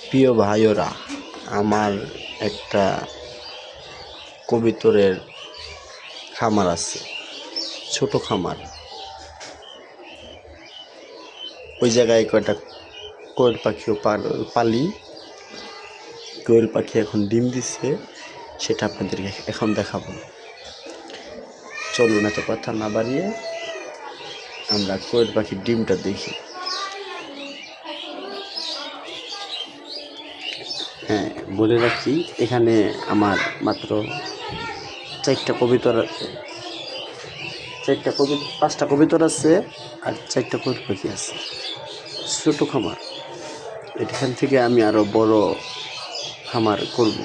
প্রিয় ভাইয়েরা, আমার একটা কবুতরের খামার আছে, ছোট খামার। ওই জায়গায় কয়টা কোয়েল পাখিও পালি। কোয়েল পাখি এখন ডিম দিচ্ছে, সেটা আপনাদেরকে এখন দেখাবো। চলুন, এত কথা না বাড়িয়ে আমরা কোয়েল পাখির ডিমটা দেখি। হ্যাঁ, বলে রাখি, এখানে আমার মাত্র পাঁচটা কবুতর আছে আর 4টা কোয়েল পাখি আছে। ছোট খামার, এখান থেকে আমি আরো বড় খামার করব,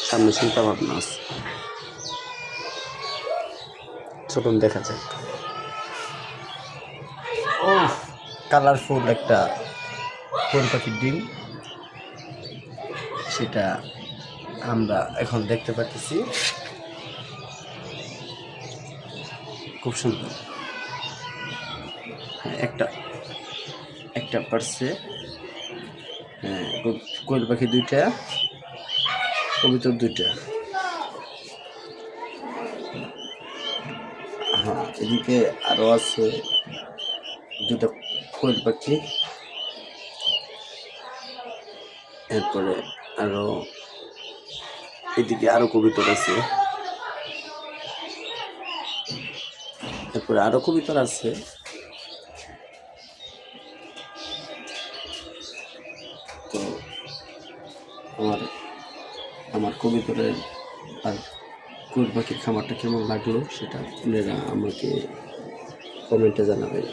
সামনে চিন্তা ভাবনা আছে। চলুন দেখা যাক। ও, কালারফুল একটা কোয়েল পাখির ডিম, সেটা আমরা এখন দেখতে পাচ্ছি। খুব সুন্দর। হ্যাঁ, একটা পারছে। হ্যাঁ, কোয়েল পাখি 2টা, কবুতর 2টা। হ্যাঁ, এদিকে আরো আছে 2টা কোয়েল পাখি। এরপরে আরো এদিকে আরো কবুতর আছে। এরপরে আরো কবুতর আছে। তো আমার কবুতরের আর কোয়েল পাখির খামারটা কেমন লাগলো সেটা আপনারা আমাকে কমেন্টে জানাবেন।